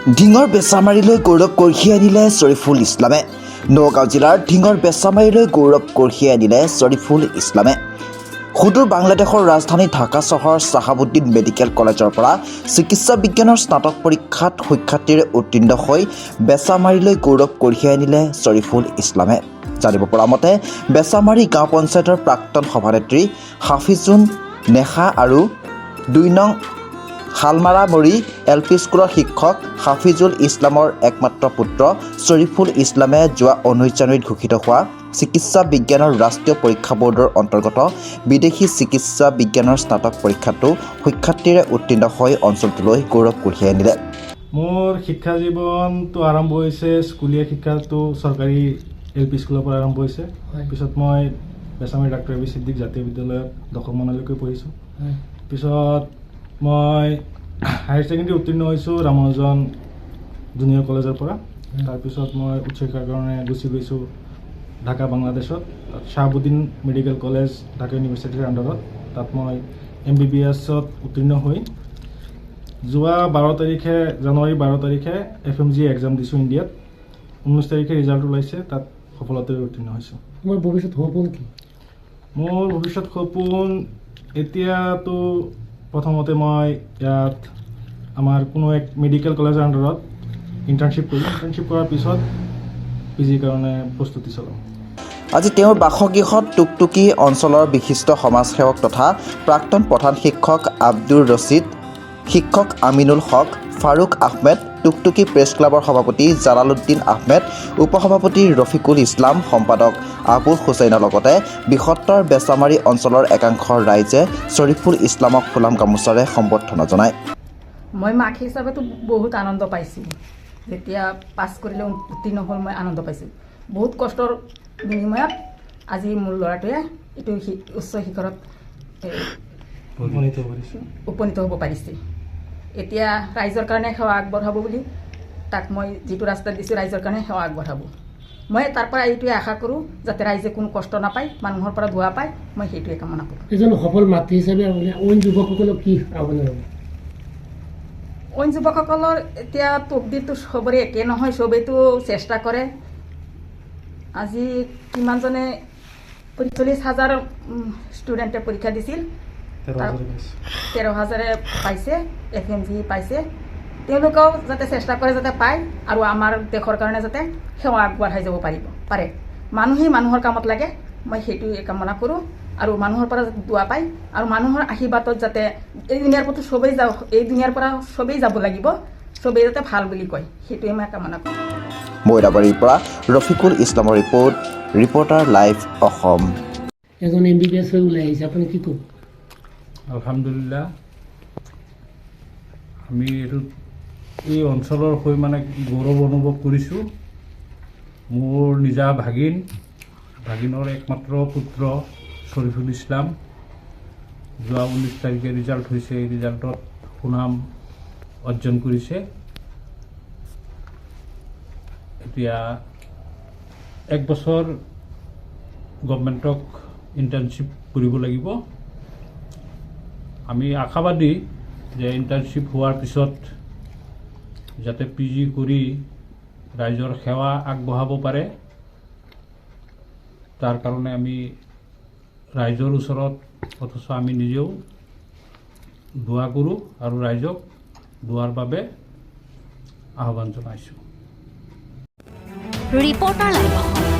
ঢিঙৰ বেচামাৰীলৈ গৌৰৱ কঢ়িয়াই আনিলে শ্বৰিফুল ইছলামে। নগাঁও জিলাৰ ঢিঙৰ বেচামাৰীলৈ গৌৰৱ কঢ়িয়াই আনিলে শ্বৰিফুল ইছলামে। সুদূৰ বাংলাদেশৰ ৰাজধানী ঢাকা চহৰৰ চাহাবুদ্দিন মেডিকেল কলেজৰ পৰা চিকিৎসা বিজ্ঞানৰ স্নাতক পৰীক্ষাত সুখ্যাতিৰে উত্তীৰ্ণ হৈ বেচামাৰীলৈ গৌৰৱ কঢ়িয়াই আনিলে শ্বৰিফুল ইছলামে। জানিব পৰা মতে বেচামাৰী গাঁও পঞ্চায়তৰ প্ৰাক্তন সভানেত্ৰী হাফিজুন নেহা আৰু ২ নং শালমাৰামৰী LP স্কুলৰ শিক্ষক হাফিজুল ইছলামৰ একমাত্ৰ পুত্ৰ শ্বৰিফুল ইছলামে যোৱা 19 জানুৱাৰীত ঘোষিত হোৱা চিকিৎসা বিজ্ঞানৰ ৰাষ্ট্ৰীয় পৰীক্ষা বৰ্ডৰ অন্তৰ্গত বিদেশী চিকিৎসা বিজ্ঞানৰ স্নাতক পৰীক্ষাটো সুখ্যাতিৰে উত্তীৰ্ণ হৈ অঞ্চলটোলৈ গৌৰৱ কঢ়িয়াই আনিলে। মোৰ শিক্ষা জীৱনটো আৰম্ভ হৈছে স্কুলীয়া শিক্ষাটো চৰকাৰী LP স্কুলৰ পৰা আৰম্ভ হৈছে। পিছত মই Bechamari doctor A B Siddique জাতীয় বিদ্যালয়ত 10ম মানলৈকে পঢ়িছোঁ। পিছত মই হায়াৰ ছেকেণ্ডেৰী উত্তীৰ্ণ হৈছোঁ ৰামানুজন জুনিয়ৰ কলেজৰ পৰা। তাৰপিছত মই উচ্চ শিক্ষাৰ কাৰণে গুচি গৈছোঁ ঢাকা বাংলাদেশত, তাত চাহাবুদ্দিন মেডিকেল কলেজ ঢাকা ইউনিভাৰ্চিটিৰ আণ্ডাৰত। তাত মই MBBSত উত্তীৰ্ণ হৈ যোৱা জানুৱাৰী 12 তাৰিখে FMG এক্সাম দিছোঁ ইণ্ডিয়াত। 19 তাৰিখে ৰিজাল্ট ওলাইছে, তাত সফলতাৰে উত্তীৰ্ণ হৈছোঁ। মোৰ ভৱিষ্যত সপোন কি? মোৰ ভৱিষ্যত সপোন এতিয়াতো প্ৰথমতে মই ইয়াত আমাৰ কোনো এক মেডিকেল কলেজৰ আণ্ডাৰত ইণ্টাৰ্ণশ্বিপ কৰিম। ইণ্টাৰ্ণশ্বিপ কৰাৰ পিছত PG কাৰণে প্ৰস্তুতি চলাম। আজি তেওঁৰ বাসগৃহত টুকটুকি অঞ্চলৰ বিশিষ্ট সমাজসেৱক তথা প্ৰাক্তন প্ৰধান শিক্ষক আব্দুৰ ৰছিদ, শিক্ষক আমিনুল হক, ফাৰুক আহমেদ, টুকটুকি প্ৰেছ ক্লাবৰ সভাপতি জালালুদ্দিন আহমেদ, উপসভাপতি ৰফিকুল ইছলাম, সম্পাদক আবুল হুছেইনৰ লগতে বৃহত্তৰ বেচামাৰী অঞ্চলৰ একাংশ ৰাইজে শ্বৰিফুল ইছলামক ফুলাম গামোচাৰে সম্বৰ্ধনা জনায়। মই মাক হিচাপেতো বহুত আনন্দ পাইছোঁ। যেতিয়া পাছ কৰিলে উত্তীৰ্ণ হ'ল মই আনন্দ পাইছোঁ। বহুত কষ্টৰ বিনিময়ত আজি মোৰ ল'ৰাটোৱে এইটো উচ্চ শিখৰত উপনীত হ'ব পাৰিছে। এতিয়া ৰাইজৰ কাৰণে সেৱা আগবঢ়াব বুলি তাক মই যিটো ৰাস্তা দিছোঁ ৰাইজৰ কাৰণে সেৱা আগবঢ়াব। মই তাৰ পৰা এইটোৱে আশা কৰোঁ যাতে ৰাইজে কোনো কষ্ট নাপায়, মানুহৰ পৰা ধোৱা পায়, মই সেইটোৱে কামনা কৰোঁ। এজন সফল মাতৃ হিচাপে অইন যুৱকসকলক কি আহ্বান জনাব? অইন যুৱকসকলৰ এতিয়া তকদিৰটো চবৰে একে নহয়, চবেইতো চেষ্টা কৰে। আজি কিমানজনে 40,000 ষ্টুডেণ্টে পৰীক্ষা দিছিল, 13,000 পাইছে, FMG পাইছে। তেওঁলোকেও যাতে চেষ্টা কৰে যাতে পায় আৰু আমাৰ দেশৰ কাৰণে যাতে সেৱা আগবঢ়াই যাব পাৰে। মানুহেই মানুহৰ কামত লাগে, মই সেইটোৱে কামনা কৰোঁ। আৰু মানুহৰ পৰা যাতে দোৱা পায় আৰু মানুহৰ আশীৰ্বাদত যাতে এই দুনিয়াৰ পৰা চবেই যাব লাগিব, চবেই যাতে ভাল বুলি কয়, সেইটোৱে মই কামনা কৰোঁ। মৈৰাবাৰীৰ পৰা ৰফিকুল ইছলামৰ ৰিপৰ্টাৰ লাইভ অসম। এজন MBBS হৈ ওলাই আহিছে, আপুনি কি ক'ব? আলহামদুলিল্লাহ, আমি এই অঞ্চলৰ হৈ মানে গৌৰৱ অনুভৱ কৰিছোঁ। মোৰ নিজা ভাগিনৰ একমাত্ৰ পুত্ৰ শ্বৰিফুল ইছলাম যোৱা 19 তাৰিখে ৰিজাল্ট হৈছে। এই ৰিজাল্টত সুনাম অৰ্জন কৰিছে। এতিয়া 1 বছৰ গভৰ্ণমেণ্টক ইণ্টাৰ্ণশ্বিপ কৰিব লাগিব। আমি আশাবাদী যে ইণ্টাৰ্ণশ্বিপ হোৱাৰ পিছত যাতে PG কৰি ৰাইজৰ সেৱা আগবঢ়াব পাৰে, তাৰ কাৰণে আমি ৰাইজৰ ওচৰত অথচ আমি নিজেও দোৱা কৰোঁ আৰু ৰাইজক দোৱাৰ বাবে আহ্বান জনাইছোঁ। Reporter live Assam.